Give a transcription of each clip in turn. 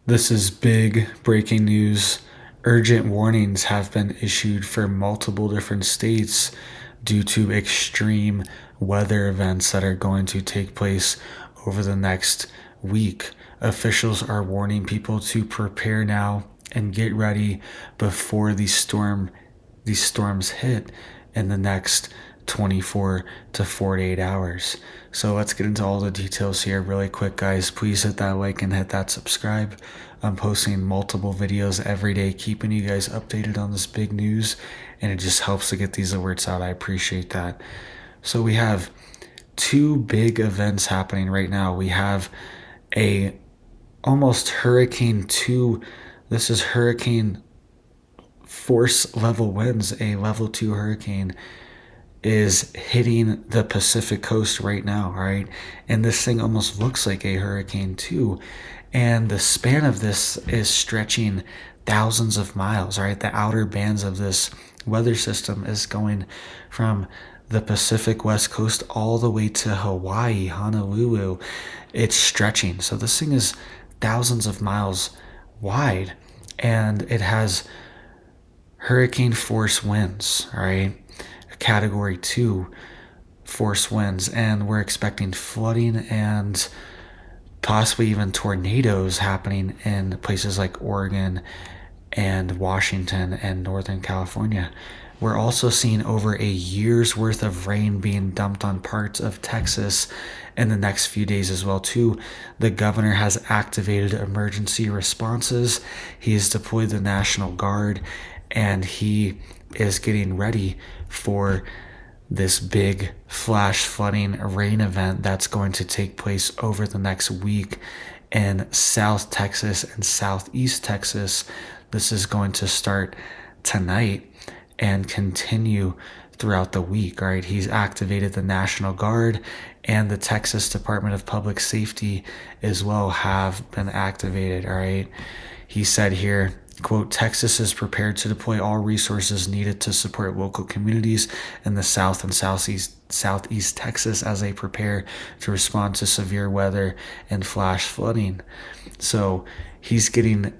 This is big breaking news. Urgent warnings have been issued for multiple different states due to extreme weather events that are going to take place over the next week. Officials are warning people to prepare now and get ready before these storms hit in the next 24 to 48 hours. So let's get into all the details here really quick, guys. Please hit that like and hit that subscribe. I'm posting multiple videos every day, keeping you guys updated on this big news, and it just helps to get these alerts out. I appreciate that. So we have two big events happening right now. We have a almost Hurricane 2. This is hurricane force level winds. A level 2 hurricane is hitting the Pacific coast right now, right? And this thing almost looks like a hurricane too. And the span of this is stretching thousands of miles, right? The outer bands of this weather system is going from the Pacific West Coast all the way to Hawaii, Honolulu. It's stretching. So this thing is thousands of miles wide, and it has hurricane force winds, right? Category 2 force winds, and we're expecting flooding and possibly even tornadoes happening in places like Oregon and Washington and Northern California. We're also seeing over a year's worth of rain being dumped on parts of Texas in the next few days as well too. The governor has activated emergency responses. He has deployed the National Guard, and he is getting ready for this big flash flooding rain event that's going to take place over the next week in South Texas and Southeast Texas. This is going to start tonight and continue throughout the week. All right, he's activated the National Guard, and the Texas Department of Public Safety as well have been activated. All right, he said here, quote, Texas is prepared to deploy all resources needed to support local communities in the South and Southeast Texas as they prepare to respond to severe weather and flash flooding. So he's getting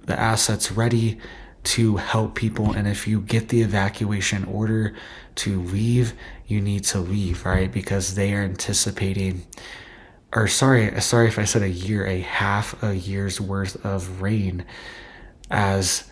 the assets ready to help people, and if you get the evacuation order to leave, you need to leave, right? Because they are anticipating, or sorry if I said a year, a half a year's worth of rain as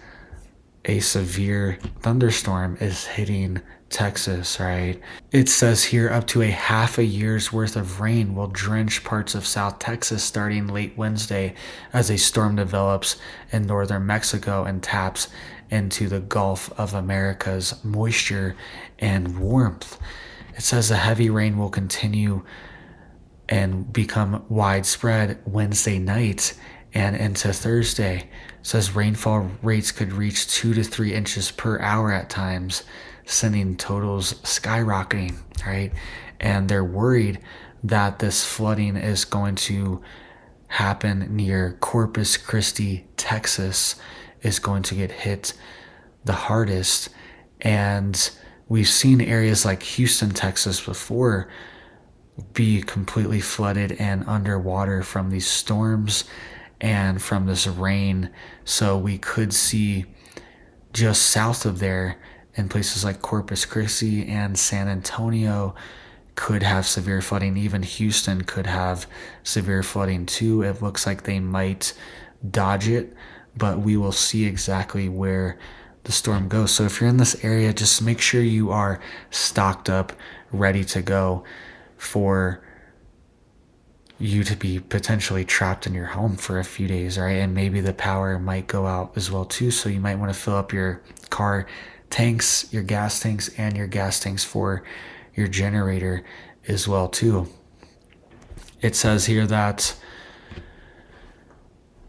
a severe thunderstorm is hitting Texas, right? It says here up to a half a year's worth of rain will drench parts of South Texas starting late Wednesday as a storm develops in northern Mexico and taps into the Gulf of America's moisture and warmth. It says the heavy rain will continue and become widespread Wednesday night and into Thursday. It says rainfall rates could reach 2 to 3 inches per hour at times, sending totals skyrocketing, right? And they're worried that this flooding is going to happen near Corpus Christi, Texas, is going to get hit the hardest. And we've seen areas like Houston, Texas before be completely flooded and underwater from these storms and from this rain. So we could see just south of there in places like Corpus Christi and San Antonio could have severe flooding. Even Houston could have severe flooding too. It looks like they might dodge it, but we will see exactly where the storm goes. So if you're in this area, just make sure you are stocked up, ready to go for you to be potentially trapped in your home for a few days, right? And maybe the power might go out as well too. So you might want to fill up your car tanks, your gas tanks, and your gas tanks for your generator as well too. It says here that,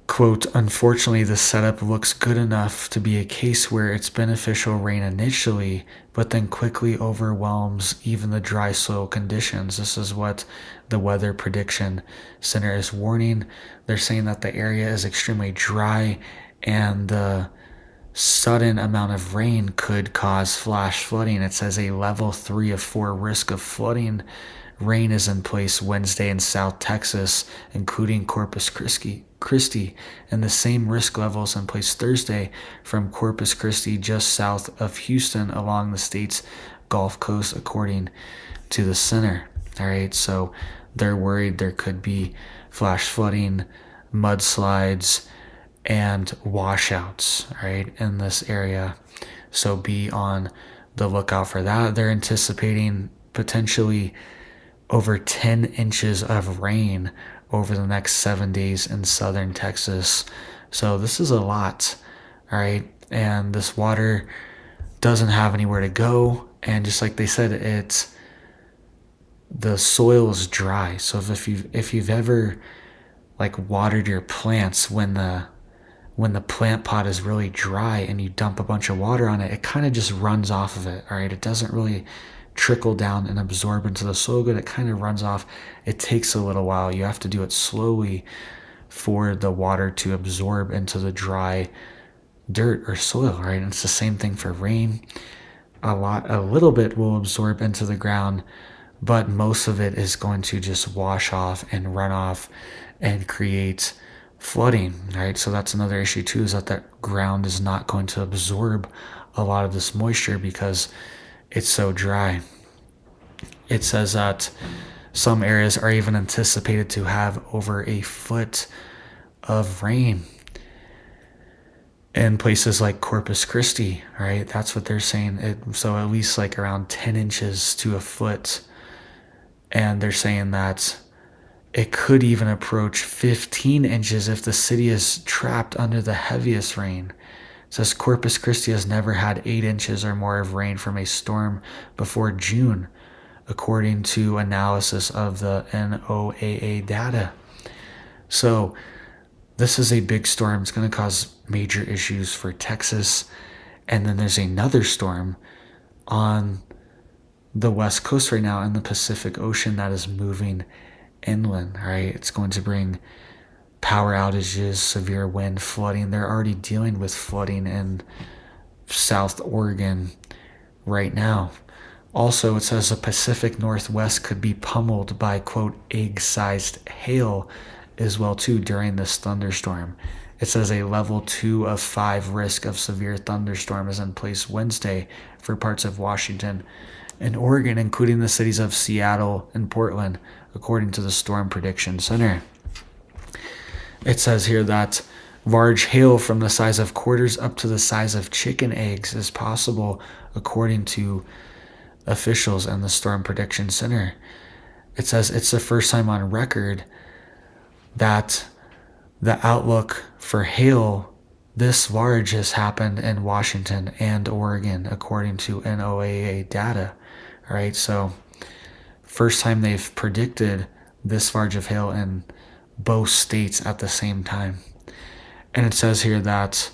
quote, unfortunately, the setup looks good enough to be a case where it's beneficial rain initially, but then quickly overwhelms even the dry soil conditions. This is what the Weather Prediction Center is warning. They're saying that the area is extremely dry, and the sudden amount of rain could cause flash flooding. It says a level 3 of 4 risk of flooding Rain is in place Wednesday in South Texas, including Corpus Christi, and the same risk levels in place Thursday from Corpus Christi just south of Houston along the state's Gulf Coast, according to the center. All right, so they're worried there could be flash flooding, mudslides, and washouts, right, in this area. So be on the lookout for that. They're anticipating potentially over 10 inches of rain over the next 7 days in southern Texas. So this is a lot, all right? And this water doesn't have anywhere to go. And just like they said, the soil is dry. So if you've ever like watered your plants when the plant pot is really dry and you dump a bunch of water on it, it kind of just runs off of it, all right? It doesn't really trickle down and absorb into the soil good. It kind of runs off. It takes a little while. You have to do it slowly for the water to absorb into the dry dirt or soil, right? And it's the same thing for rain. A little bit will absorb into the ground, but most of it is going to just wash off and run off and create flooding, right? So that's another issue too, is that ground is not going to absorb a lot of this moisture because it's so dry. It says that some areas are even anticipated to have over a foot of rain in places like Corpus Christi, right? That's what they're saying. So at least like around 10 inches to a foot. And they're saying that it could even approach 15 inches if the city is trapped under the heaviest rain. It says Corpus Christi has never had 8 inches or more of rain from a storm before June, according to analysis of the NOAA data. So this is a big storm. It's going to cause major issues for Texas. And then there's another storm on the West Coast right now in the Pacific Ocean that is moving inland, right? It's going to bring power outages, severe wind, flooding. They're already dealing with flooding in South Oregon right now. Also, it says the Pacific Northwest could be pummeled by, quote, egg-sized hail as well, too, during this thunderstorm. It says a level 2 of 5 risk of severe thunderstorm is in place Wednesday for parts of Washington and Oregon, including the cities of Seattle and Portland, according to the Storm Prediction Center. It says here that large hail from the size of quarters up to the size of chicken eggs is possible, according to officials in the Storm Prediction Center. It says it's the first time on record that the outlook for hail this large has happened in Washington and Oregon, according to NOAA data. All right, so first time they've predicted this large of hail in both states at the same time. And it says here that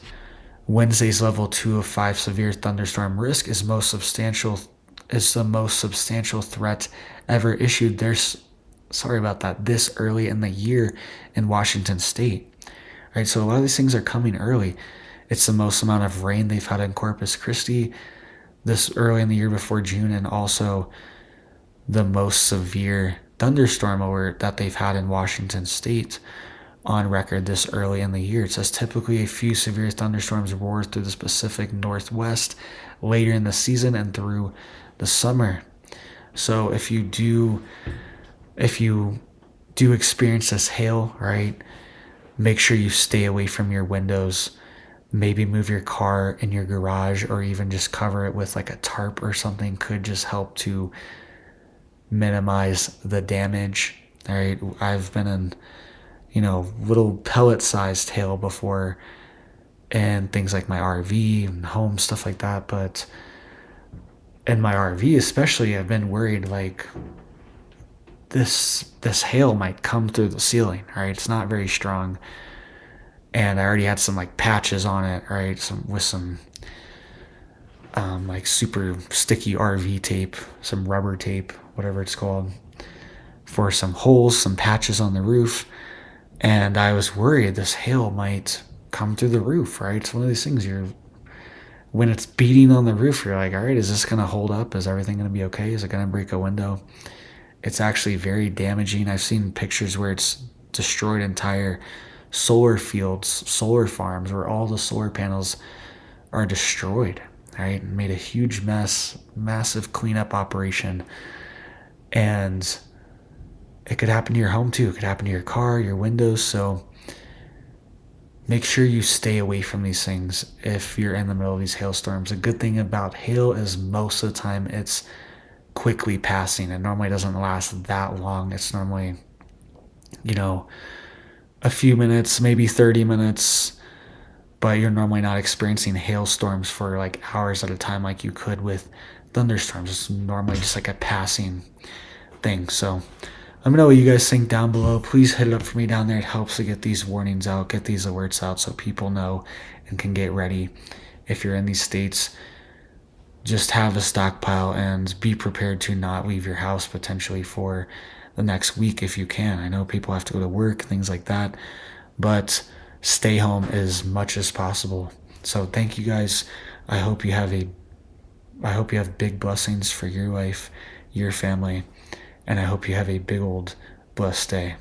Wednesday's level 2 of 5 severe thunderstorm risk is the most substantial threat ever issued this early in the year in Washington state. Right, so a lot of these things are coming early. It's the most amount of rain they've had in Corpus Christi this early in the year before June, and also the most severe thunderstorm alert that they've had in Washington state on record this early in the year. It says typically a few severe thunderstorms roar through the Pacific Northwest later in the season and through the summer. So if you do experience this hail, right, make sure you stay away from your windows. Maybe move your car in your garage, or even just cover it with like a tarp or something could just help to minimize the damage. All right, I've been in, little pellet-sized hail before, and things like my RV and home, stuff like that. But in my RV especially, I've been worried like this hail might come through the ceiling, right? It's not very strong. And I already had some like patches on it, right? With some like super sticky RV tape, some rubber tape, whatever it's called, for some holes, some patches on the roof. And I was worried this hail might come through the roof, right? It's one of these things when it's beating on the roof, you're like, all right, is this going to hold up? Is everything going to be okay? Is it going to break a window? it's actually very damaging. I've seen pictures where it's destroyed entire solar fields, solar farms, where all the solar panels are destroyed, right? Made a huge mess, massive cleanup operation. And it could happen to your home too. It could happen to your car, your windows. So make sure you stay away from these things if you're in the middle of these hailstorms. A good thing about hail is most of the time it's quickly passing. It normally doesn't last that long. It's normally, a few minutes, maybe 30 minutes, but you're normally not experiencing hailstorms for like hours at a time like you could with thunderstorms. It's normally just like a passing thing. So let me know what you guys think down below. Please hit it up for me down there. It helps to get these warnings out, get these alerts out so people know and can get ready. If you're in these states, just have a stockpile and be prepared to not leave your house potentially for the next week if you can. I know people have to go to work, things like that, but stay home as much as possible. So thank you guys. I hope you have big blessings for your life, your family, and I hope you have a big old blessed day.